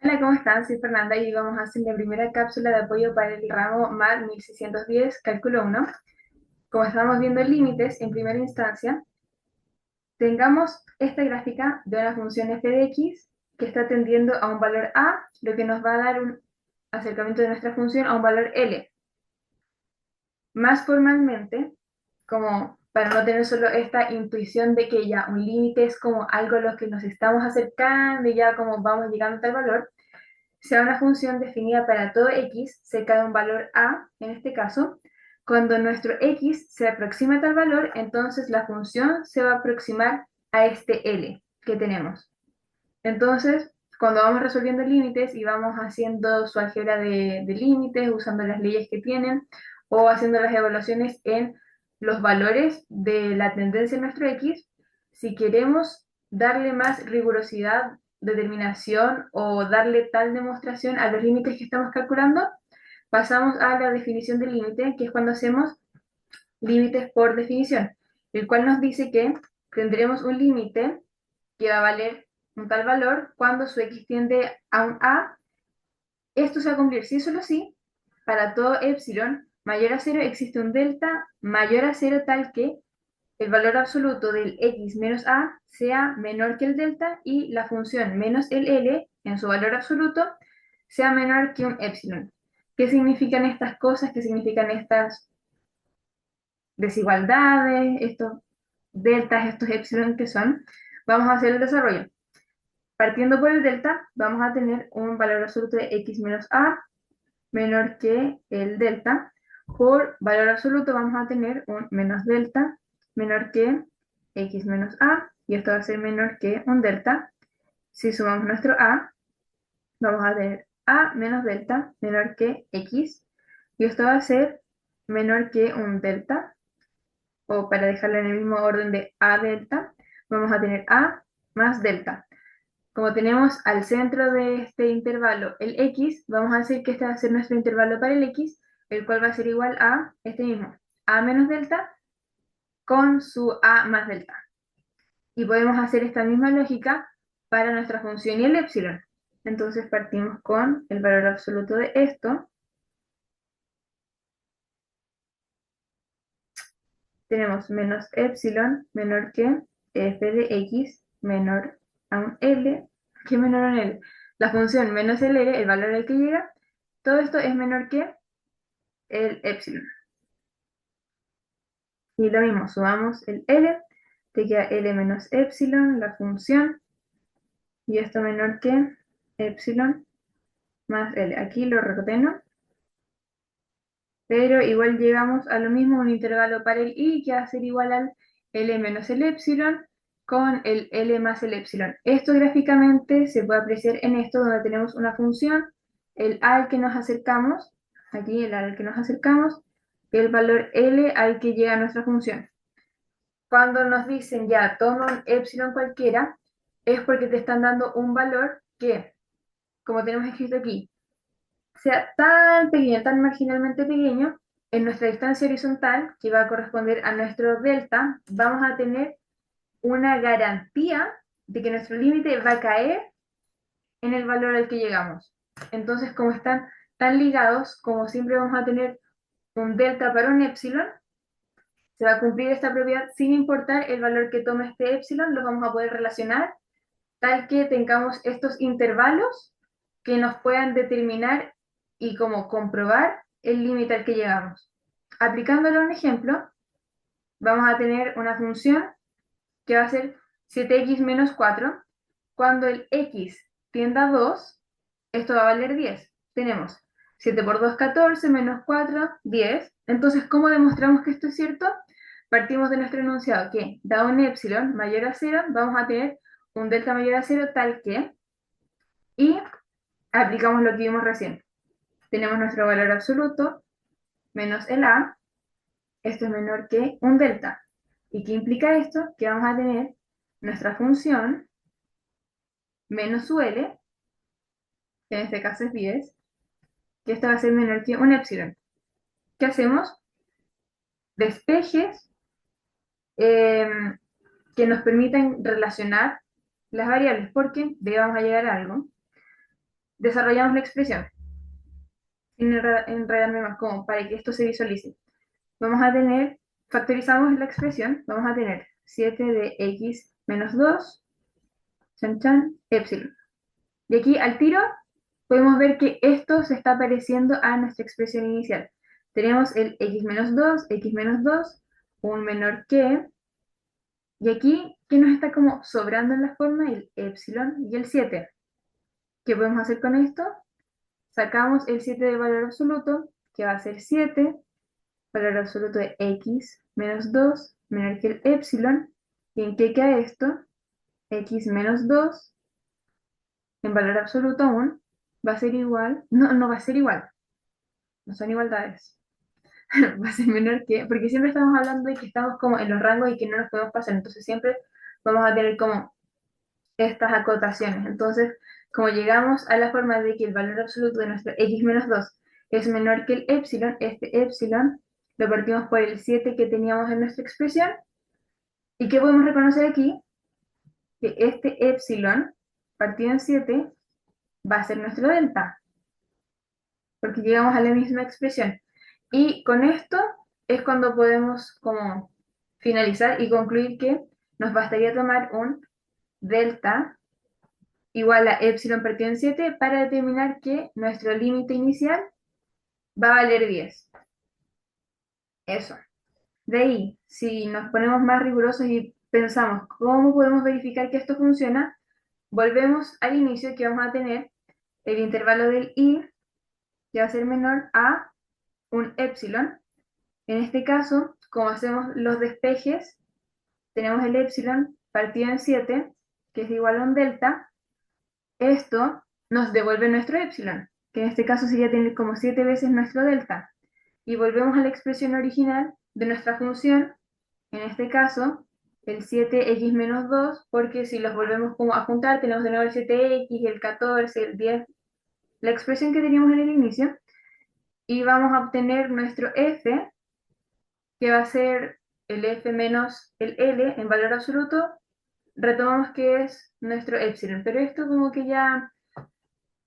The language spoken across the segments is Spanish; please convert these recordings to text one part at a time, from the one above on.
Hola, ¿cómo están? Soy Fernanda y vamos a hacer la primera cápsula de apoyo para el ramo MAT 1610, cálculo 1. Como estamos viendo límites en primera instancia, tengamos esta gráfica de una función f de x que está tendiendo a un valor a, lo que nos va a dar un acercamiento de nuestra función a un valor L. Más formalmente, como para no tener solo esta intuición de que ya un límite es como algo a lo que nos estamos acercando y ya como vamos llegando a tal valor, sea una función definida para todo x cerca de un valor a, en este caso, cuando nuestro x se aproxima a tal valor, entonces la función se va a aproximar a este L que tenemos. Entonces, cuando vamos resolviendo límites y vamos haciendo su álgebra de límites, usando las leyes que tienen, o haciendo las evaluaciones en los valores de la tendencia de nuestro x, si queremos darle más rigurosidad, determinación o darle tal demostración a los límites que estamos calculando, pasamos a la definición del límite, que es cuando hacemos límites por definición, el cual nos dice que tendremos un límite que va a valer un tal valor cuando su x tiende a un a. Esto se va a cumplir sí solo sí, para todo epsilon mayor a 0 existe un delta mayor a 0 tal que el valor absoluto del x menos a sea menor que el delta y la función menos el L en su valor absoluto sea menor que un epsilon. ¿Qué significan estas cosas? ¿Qué significan estas desigualdades, estos deltas, estos epsilon que son? Vamos a hacer el desarrollo. Partiendo por el delta, vamos a tener un valor absoluto de x menos a menor que el delta. Por valor absoluto vamos a tener un menos delta menor que x menos a, y esto va a ser menor que un delta. Si sumamos nuestro a, vamos a tener a menos delta menor que x, y esto va a ser menor que un delta, o para dejarlo en el mismo orden de a delta, vamos a tener a más delta. Como tenemos al centro de este intervalo el x, vamos a decir que este va a ser nuestro intervalo para el x, el cual va a ser igual a este mismo, a menos delta con su a más delta. Y podemos hacer esta misma lógica para nuestra función y el epsilon. Entonces partimos con el valor absoluto de esto. Tenemos menos epsilon menor que f de x menor a un L, que menor a un L. La función menos el L, el valor al que llega, todo esto es menor que el epsilon. Y lo mismo, sumamos el L, te queda L menos epsilon, la función, y esto menor que epsilon más L. Aquí lo reordeno, pero igual llegamos a lo mismo, un intervalo para el I que va a ser igual al L menos el epsilon con el L más el epsilon. Esto gráficamente se puede apreciar en esto donde tenemos una función, el A al que nos acercamos, aquí el A al que nos acercamos, y el valor L al que llega nuestra función. Cuando nos dicen ya toma un epsilon cualquiera, es porque te están dando un valor que, como tenemos escrito aquí, sea tan pequeño, tan marginalmente pequeño, en nuestra distancia horizontal, que va a corresponder a nuestro delta, vamos a tener una garantía de que nuestro límite va a caer en el valor al que llegamos. Entonces, como están tan ligados, como siempre vamos a tener un delta para un epsilon, se va a cumplir esta propiedad sin importar el valor que tome este epsilon, los vamos a poder relacionar tal que tengamos estos intervalos que nos puedan determinar y como comprobar el límite al que llegamos. Aplicándolo a un ejemplo, vamos a tener una función que va a ser 7x menos 4. Cuando el x tienda a 2, esto va a valer 10. Tenemos 7 por 2, 14, menos 4, 10. Entonces, ¿cómo demostramos que esto es cierto? Partimos de nuestro enunciado que, dado un epsilon mayor a 0, vamos a tener un delta mayor a 0 tal que, y aplicamos lo que vimos recién. Tenemos nuestro valor absoluto menos el a, esto es menor que un delta. ¿Y qué implica esto? Que vamos a tener nuestra función menos su L, que en este caso es 10, que esto va a ser menor que un epsilon. ¿Qué hacemos? Despejes eh, que nos permitan relacionar las variables, porque de ahí vamos a llegar a algo. desarrollamos la expresión, sin enredarme más, como para que esto se visualice. Vamos a tener, factorizamos la expresión, vamos a tener 7 de x menos 2, chan chan, epsilon. Y aquí al tiro podemos ver que esto se está pareciendo a nuestra expresión inicial. Tenemos el x menos 2, un menor que, y aquí, ¿qué nos está como sobrando en la forma? El epsilon y el 7. ¿Qué podemos hacer con esto? Sacamos el 7 del valor absoluto, que va a ser 7, valor absoluto de x menos 2 menor que el epsilon. ¿Y en qué queda esto? X menos 2 en valor absoluto aún va a ser igual, no va a ser igual, no son igualdades, va a ser menor que, porque siempre estamos hablando de que estamos como en los rangos y que no nos podemos pasar, entonces siempre vamos a tener como estas acotaciones. Entonces, como llegamos a la forma de que el valor absoluto de nuestro x menos 2 es menor que el epsilon, este epsilon lo partimos por el 7 que teníamos en nuestra expresión. ¿Y qué podemos reconocer aquí? Que este epsilon partido en 7 va a ser nuestro delta, porque llegamos a la misma expresión. Y con esto es cuando podemos como finalizar y concluir que nos bastaría tomar un delta igual a epsilon partido en 7 para determinar que nuestro límite inicial va a valer 10. Eso. De ahí, si nos ponemos más rigurosos y pensamos cómo podemos verificar que esto funciona, volvemos al inicio que vamos a tener el intervalo del i que va a ser menor a un epsilon. En este caso, como hacemos los despejes, tenemos el epsilon partido en 7, que es igual a un delta. Esto nos devuelve nuestro epsilon, que en este caso sería tener como 7 veces nuestro delta. Y volvemos a la expresión original de nuestra función, en este caso, el 7x menos 2, porque si los volvemos como a juntar, tenemos de nuevo el 7x, el 14, el 10, la expresión que teníamos en el inicio, y vamos a obtener nuestro f, que va a ser el f menos el L en valor absoluto, retomamos que es nuestro epsilon, pero esto como que ya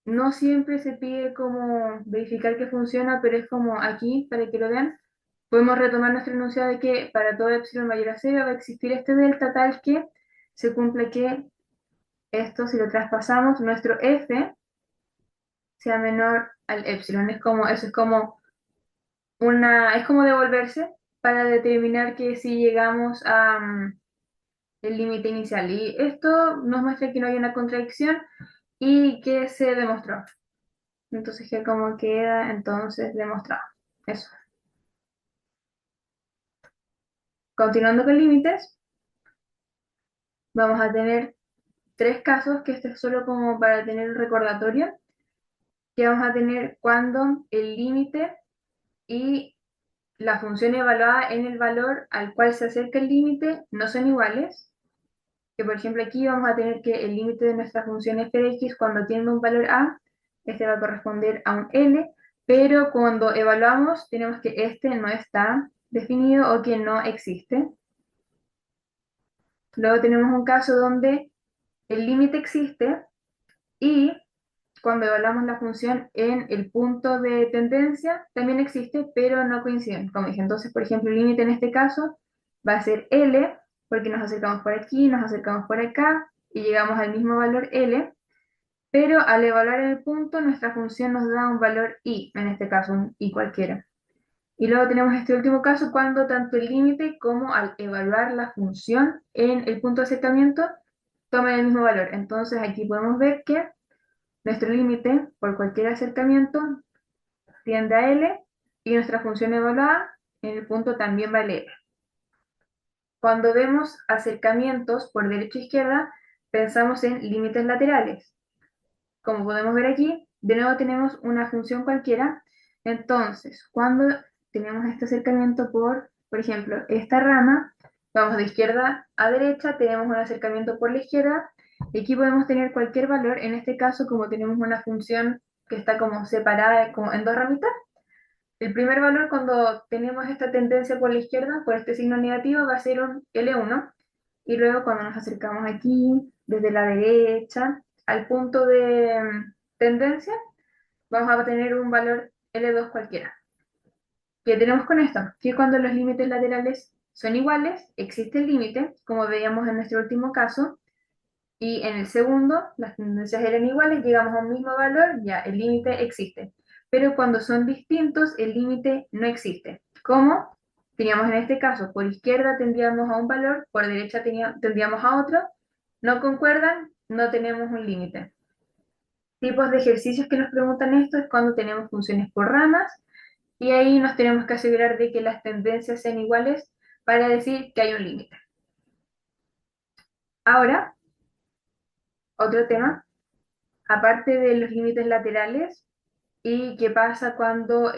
no siempre se pide como verificar que funciona, pero es como aquí, para que lo vean, podemos retomar nuestro enunciado de que para todo epsilon mayor a 0 va a existir este delta tal que se cumple que esto, si lo traspasamos, nuestro f sea menor al epsilon. Es como, eso es como es como devolverse para determinar que si llegamos a el límite inicial. Y esto nos muestra que no hay una contradicción y que se demostró. Entonces, que como queda entonces demostrado. Eso. Continuando con límites, vamos a tener tres casos, que esto es solo como para tener un recordatorio, que vamos a tener cuando el límite y la función evaluada en el valor al cual se acerca el límite no son iguales. Que por ejemplo aquí vamos a tener que el límite de nuestra función f de x cuando tiene un valor a, este va a corresponder a un L, pero cuando evaluamos tenemos que este no está definido o que no existe. Luego tenemos un caso donde el límite existe y cuando evaluamos la función en el punto de tendencia también existe, pero no coinciden. Como dije, entonces, por ejemplo, el límite en este caso va a ser L, porque nos acercamos por aquí, nos acercamos por acá y llegamos al mismo valor L, pero al evaluar el punto, nuestra función nos da un valor I, en este caso un I cualquiera. Y luego tenemos este último caso cuando tanto el límite como al evaluar la función en el punto de acercamiento toman el mismo valor. Entonces aquí podemos ver que nuestro límite por cualquier acercamiento tiende a L y nuestra función evaluada en el punto también vale L. Cuando vemos acercamientos por derecha e izquierda, pensamos en límites laterales. Como podemos ver aquí, de nuevo tenemos una función cualquiera. Entonces, cuando tenemos este acercamiento por ejemplo, esta rama, vamos de izquierda a derecha, tenemos un acercamiento por la izquierda, y aquí podemos tener cualquier valor. En este caso, como tenemos una función que está como separada como en dos ramitas, el primer valor cuando tenemos esta tendencia por la izquierda, por este signo negativo, va a ser un L1, y luego cuando nos acercamos aquí, desde la derecha, al punto de tendencia, vamos a tener un valor L2 cualquiera. ¿Qué tenemos con esto? Que cuando los límites laterales son iguales, existe el límite, como veíamos en nuestro último caso, y en el segundo, las tendencias eran iguales, llegamos a un mismo valor, ya el límite existe. Pero cuando son distintos, el límite no existe. ¿Cómo? Teníamos en este caso, por izquierda tendríamos a un valor, por derecha tendríamos a otro, no concuerdan, no tenemos un límite. Tipos de ejercicios que nos preguntan esto es cuando tenemos funciones por ramas, y ahí nos tenemos que asegurar de que las tendencias sean iguales para decir que hay un límite. Ahora, otro tema, aparte de los límites laterales y qué pasa cuando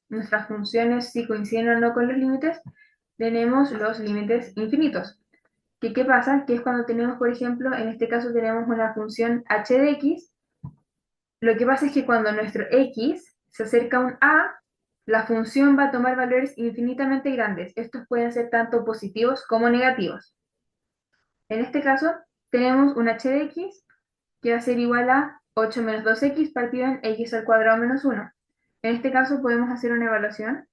nuestras funciones si coinciden o no con los límites, tenemos los límites infinitos. ¿Qué pasa? Que es cuando tenemos, por ejemplo, en este caso tenemos una función h de x. Lo que pasa es que cuando nuestro x se acerca a un a, la función va a tomar valores infinitamente grandes. Estos pueden ser tanto positivos como negativos. En este caso, tenemos un h de x que va a ser igual a 8 menos 2x partido en x al cuadrado menos 1. En este caso podemos hacer una evaluación.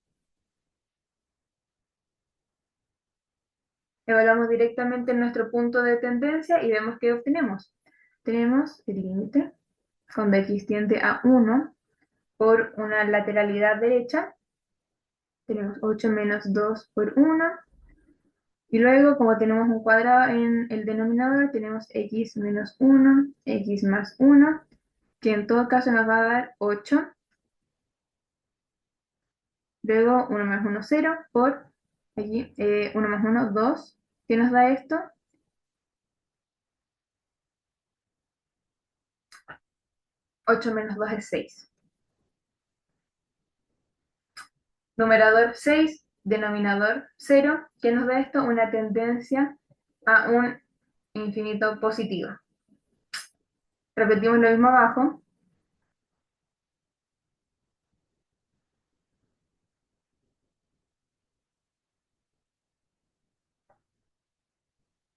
Evaluamos directamente nuestro punto de tendencia y vemos que obtenemos. Tenemos el límite cuando x tiende a 1 por una lateralidad derecha. Tenemos 8 menos 2 por 1. Y luego, como tenemos un cuadrado en el denominador, tenemos x menos 1, x más 1, que en todo caso nos va a dar 8. Luego 1 más 1, 0, por aquí 1 más 1, 2. ¿Qué nos da esto? 8 menos 2 es 6. Numerador 6, denominador 0. ¿Qué nos da esto? Una tendencia a un infinito positivo. Repetimos lo mismo abajo.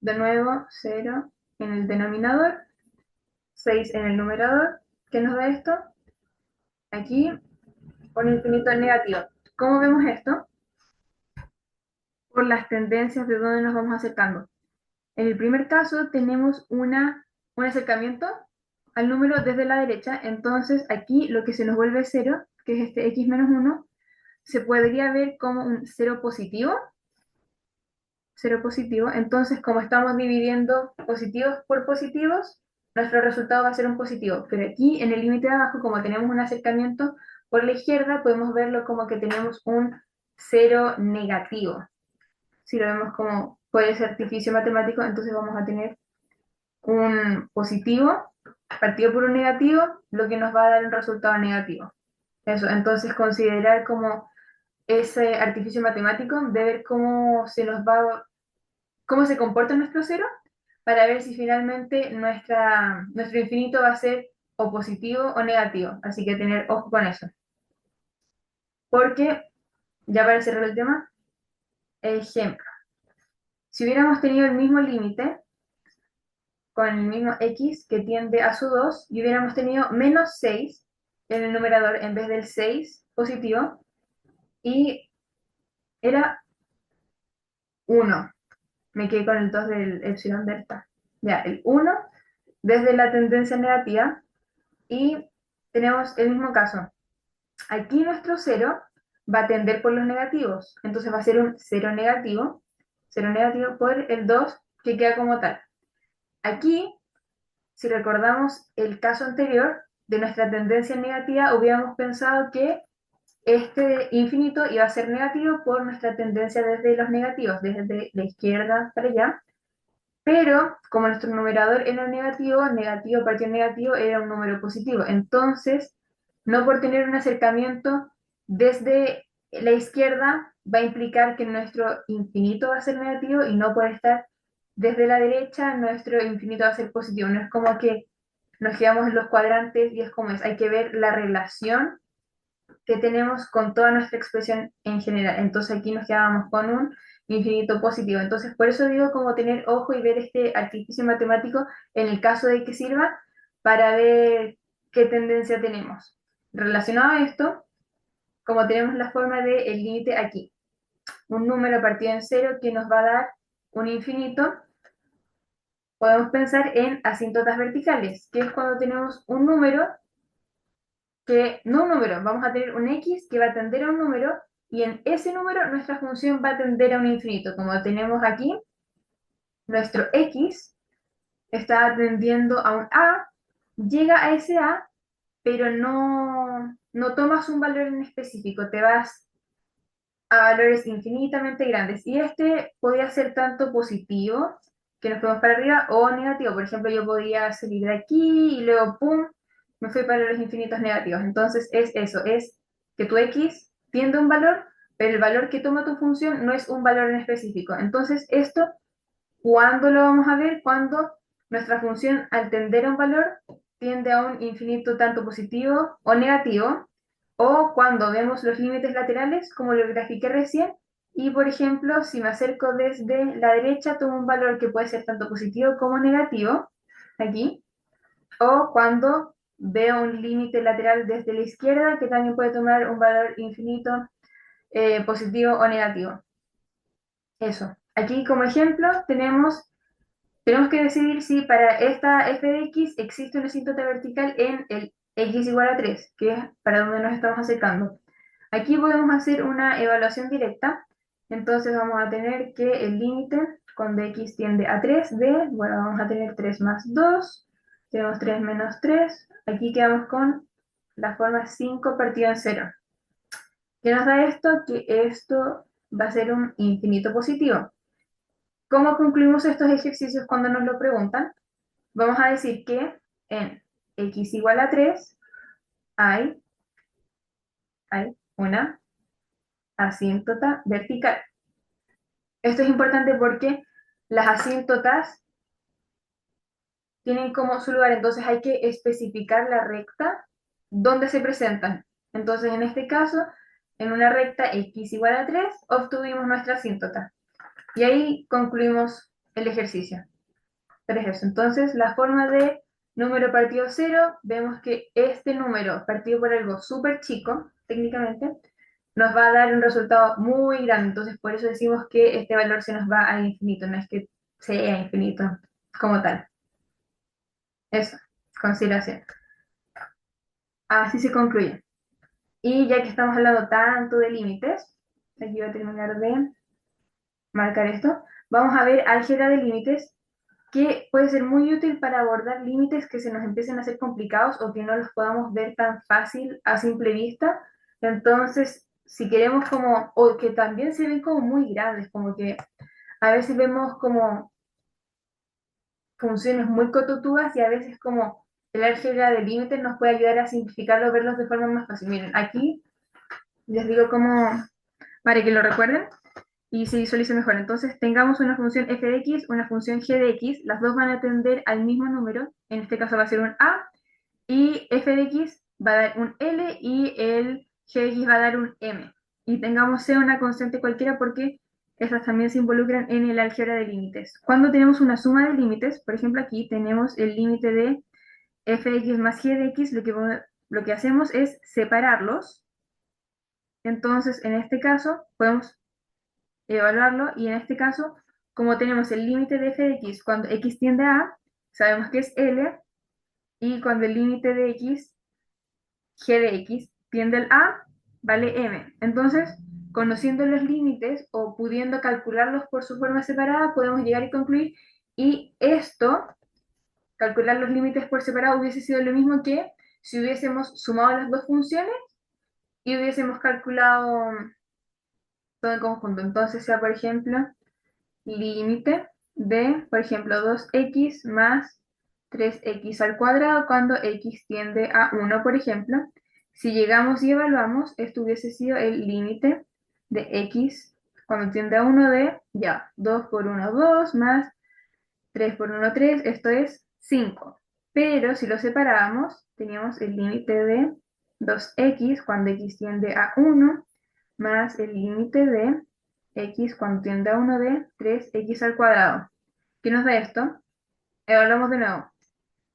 De nuevo, 0 en el denominador, 6 en el numerador. ¿Qué nos da esto? Aquí, un infinito negativo. ¿Cómo vemos esto? Por las tendencias de dónde nos vamos acercando. En el primer caso tenemos un acercamiento al número desde la derecha, entonces aquí lo que se nos vuelve 0, que es este x menos 1, se podría ver como un 0 positivo, entonces como estamos dividiendo positivos por positivos, nuestro resultado va a ser un positivo, pero aquí en el límite de abajo, como tenemos un acercamiento por la izquierda, podemos verlo como que tenemos un 0 negativo. Si lo vemos como por ese artificio matemático, entonces vamos a tener un positivo partido por un negativo, lo que nos va a dar un resultado negativo. Eso, entonces considerar como ese artificio matemático de ver cómo se comporta nuestro cero para ver si finalmente nuestro infinito va a ser o positivo o negativo. Así que tener ojo con eso. Porque, ya para cerrar el tema, ejemplo, si hubiéramos tenido el mismo límite con el mismo x que tiende a su 2 y hubiéramos tenido menos 6 en el numerador en vez del 6 positivo y era 1. Me quedé con el 2 del epsilon delta. Ya, el 1 desde la tendencia negativa y tenemos el mismo caso. Aquí nuestro 0 va a tender por los negativos, entonces va a ser un 0 negativo por el 2 que queda como tal. Aquí, si recordamos el caso anterior de nuestra tendencia negativa, hubiéramos pensado que este infinito iba a ser negativo por nuestra tendencia desde los negativos, desde la izquierda para allá, pero como nuestro numerador era negativo, negativo partido negativo era un número positivo. Entonces, no por tener un acercamiento desde la izquierda va a implicar que nuestro infinito va a ser negativo y no por estar desde la derecha nuestro infinito va a ser positivo. No es como que nos quedamos en los cuadrantes y es como es. Hay que ver la relación que tenemos con toda nuestra expresión en general. Entonces aquí nos quedábamos con un infinito positivo. Entonces por eso digo como tener ojo y ver este artificio matemático en el caso de que sirva para ver ¿qué tendencia tenemos? Relacionado a esto, como tenemos la forma del límite aquí, un número partido en cero que nos va a dar un infinito, podemos pensar en asíntotas verticales, que es cuando tenemos un número que, no un número, vamos a tener un x que va a tender a un número y en ese número nuestra función va a tender a un infinito. Como tenemos aquí, nuestro x está tendiendo a un a, llega a ese a, pero no tomas un valor en específico, te vas a valores infinitamente grandes. Y este podría ser tanto positivo, que nos fuimos para arriba, o negativo. Por ejemplo, yo podía salir de aquí y luego, ¡pum!, me fui para los infinitos negativos. Entonces es eso, es que tu x tiende a un valor, pero el valor que toma tu función no es un valor en específico. Entonces esto, ¿cuándo lo vamos a ver? Cuando nuestra función al tender a un valor tiende a un infinito tanto positivo o negativo, o cuando vemos los límites laterales, como lo grafiqué recién, y por ejemplo, si me acerco desde la derecha, tomo un valor que puede ser tanto positivo como negativo, aquí, o cuando veo un límite lateral desde la izquierda, que también puede tomar un valor infinito, positivo o negativo. Eso. Aquí como ejemplo tenemos que decidir si para esta f de x existe una asíntota vertical en el x igual a 3, que es para donde nos estamos acercando. Aquí podemos hacer una evaluación directa, entonces vamos a tener que el límite cuando x tiende a 3 de, bueno, vamos a tener 3 más 2, tenemos 3 menos 3, aquí quedamos con la forma 5 partido en 0. ¿Qué nos da esto? Que esto va a ser un infinito positivo. ¿Cómo concluimos estos ejercicios cuando nos lo preguntan? Vamos a decir que en x igual a 3 hay, hay una asíntota vertical. Esto es importante porque las asíntotas tienen como su lugar, entonces hay que especificar la recta donde se presentan. Entonces, en este caso, en una recta x igual a 3, obtuvimos nuestra asíntota. Y ahí concluimos el ejercicio. Pero es eso. Entonces, la forma de número partido cero, vemos que este número partido por algo súper chico, técnicamente, nos va a dar un resultado muy grande. Entonces, por eso decimos que este valor se nos va al infinito, no es que sea infinito como tal. Eso, consideración. Así se concluye. Y ya que estamos hablando tanto de límites, aquí voy a terminar de marcar esto, vamos a ver álgebra de límites, que puede ser muy útil para abordar límites que se nos empiecen a hacer complicados o que no los podamos ver tan fácil a simple vista. Entonces, si queremos como, o que también se ven como muy grandes, como que a veces vemos como funciones muy cototudas y a veces como el álgebra de límites nos puede ayudar a simplificarlo, verlos de forma más fácil. Miren, aquí les digo cómo, para que lo recuerden y se visualice mejor. Entonces, tengamos una función f de x, una función g de x, las dos van a tender al mismo número, en este caso va a ser un a, y f de x va a dar un L y el g de x va a dar un M. Y tengamos C una constante cualquiera porque estas también se involucran en el álgebra de límites. Cuando tenemos una suma de límites, por ejemplo aquí tenemos el límite de f de x más g de x, lo que hacemos es separarlos. Entonces, en este caso, podemos evaluarlo y en este caso, como tenemos el límite de f de x cuando x tiende a A, sabemos que es L, y cuando el límite de x g de x tiende al a, vale m. Entonces, conociendo los límites o pudiendo calcularlos por su forma separada, podemos llegar y concluir. Y esto, calcular los límites por separado, hubiese sido lo mismo que si hubiésemos sumado las dos funciones y hubiésemos calculado todo en conjunto. Entonces, sea por ejemplo, límite de, por ejemplo, 2x más 3x al cuadrado cuando x tiende a 1, por ejemplo. Si llegamos y evaluamos, esto hubiese sido el límite de x cuando tiende a 1 de, ya, 2 por 1, 2, más 3 por 1, 3, esto es 5. Pero si lo separábamos, teníamos el límite de 2x cuando x tiende a 1, más el límite de x cuando tiende a 1 de 3x al cuadrado. ¿Qué nos da esto? Evaluamos de nuevo.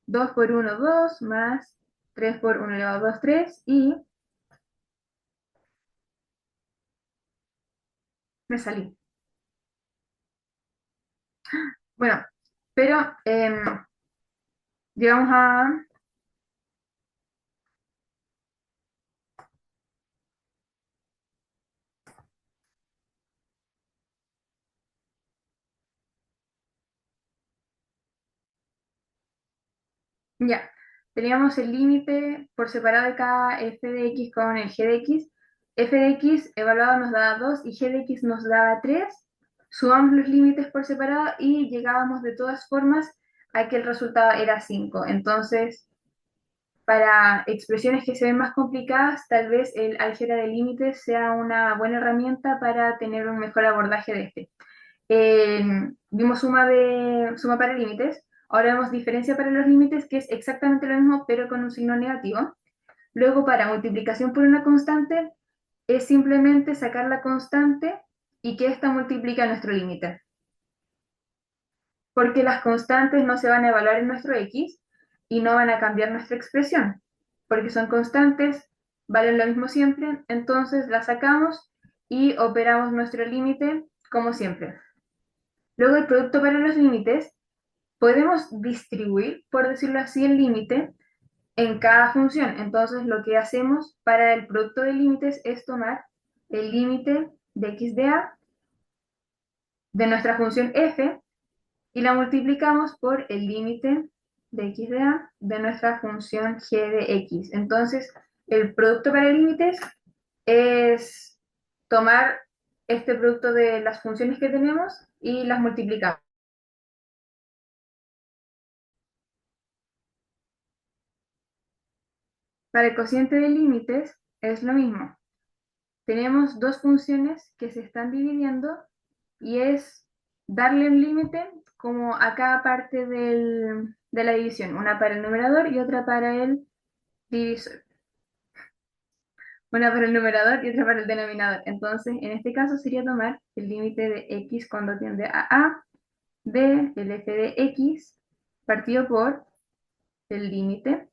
2 por 1, 2, más 3 por 1 elevado a 2, 3, y me salí. Bueno, pero llegamos a... Ya, teníamos el límite por separado de cada f de x con el g de x. F de x evaluado nos daba 2 y g de x nos daba 3. Sumamos los límites por separado y llegábamos de todas formas a que el resultado era 5. Entonces, para expresiones que se ven más complicadas, tal vez el álgebra de límites sea una buena herramienta para tener un mejor abordaje de este. Vimos suma para límites, ahora vemos diferencia para los límites, que es exactamente lo mismo, pero con un signo negativo. Luego, para multiplicación por una constante, es simplemente sacar la constante y que ésta multiplica nuestro límite. Porque las constantes no se van a evaluar en nuestro x y no van a cambiar nuestra expresión. Porque son constantes, valen lo mismo siempre, entonces las sacamos y operamos nuestro límite como siempre. Luego el producto para los límites, podemos distribuir, por decirlo así, el límite en cada función. Entonces lo que hacemos para el producto de límites es tomar el límite de x de a de nuestra función f y la multiplicamos por el límite de x de a de nuestra función g de x. Entonces el producto para límites es tomar este producto de las funciones que tenemos y las multiplicamos. Para el cociente de límites es lo mismo. Tenemos dos funciones que se están dividiendo y es darle un límite como a cada parte de la división, una para el numerador y otra para el divisor. Una para el numerador y otra para el denominador. Entonces, en este caso sería tomar el límite de x cuando tiende a de el f de x partido por el límite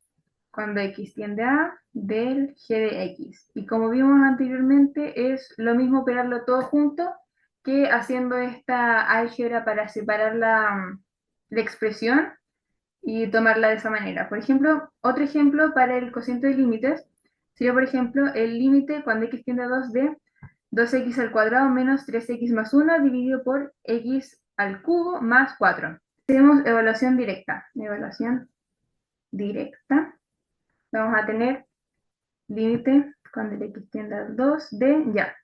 cuando x tiende a del g de x. Y como vimos anteriormente, es lo mismo operarlo todo junto que haciendo esta álgebra para separar la expresión y tomarla de esa manera. Por ejemplo, otro ejemplo para el cociente de límites sería, por ejemplo, el límite cuando x tiende a 2 de 2x al cuadrado menos 3x más 1 dividido por x al cubo más 4. Tenemos evaluación directa. Evaluación directa. Vamos a tener límite cuando el x tiende a 2 de, ya,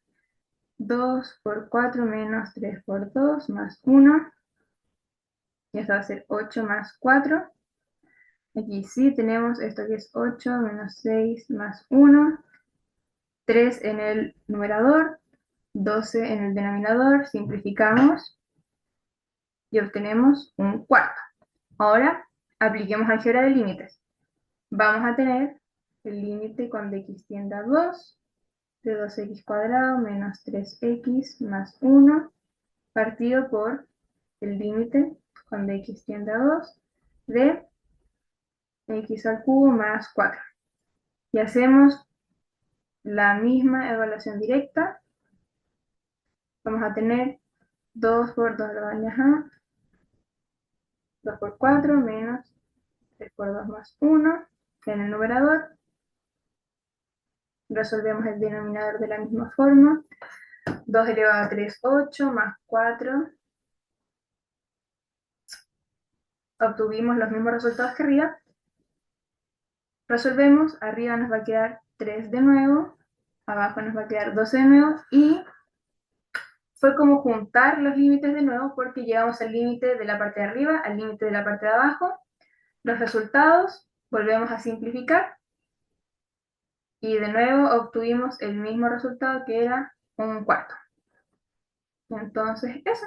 2 por 4 menos 3 por 2 más 1. Y esto va a ser 8 más 4. Aquí sí tenemos esto que es 8 menos 6 más 1. 3 en el numerador, 12 en el denominador. Simplificamos y obtenemos un cuarto. Ahora apliquemos álgebra de límites. Vamos a tener el límite cuando x tiende a 2 de 2x cuadrado menos 3x más 1 partido por el límite cuando x tiende a 2 de x al cubo más 4. Y hacemos la misma evaluación directa. Vamos a tener 2 por 2 a 2 por 4 menos 3 por 2 más 1 en el numerador. Resolvemos el denominador de la misma forma. 2 elevado a 3, 8 más 4. Obtuvimos los mismos resultados que arriba. Resolvemos, arriba nos va a quedar 3 de nuevo, abajo nos va a quedar 12 de nuevo y fue como juntar los límites de nuevo porque llegamos al límite de la parte de arriba, al límite de la parte de abajo. Los resultados, volvemos a simplificar y de nuevo obtuvimos el mismo resultado que era un cuarto. Entonces, eso.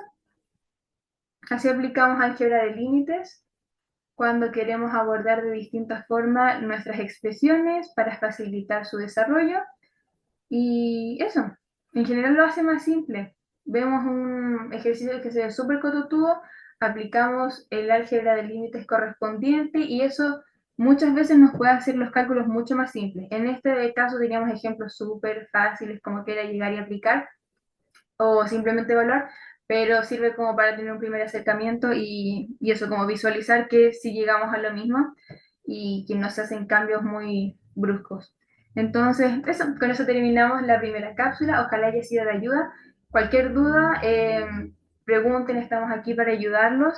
Así aplicamos álgebra de límites cuando queremos abordar de distintas formas nuestras expresiones para facilitar su desarrollo. Y eso, en general lo hace más simple. Vemos un ejercicio que se ve súper cotutudo, aplicamos el álgebra de límites correspondiente y eso muchas veces nos puede hacer los cálculos mucho más simples. En este caso teníamos ejemplos súper fáciles como que era llegar y aplicar o simplemente evaluar, pero sirve como para tener un primer acercamiento y eso, como visualizar que si llegamos a lo mismo y que no se hacen cambios muy bruscos. Entonces, eso, con eso terminamos la primera cápsula. Ojalá haya sido de ayuda. Cualquier duda, pregunten, estamos aquí para ayudarlos.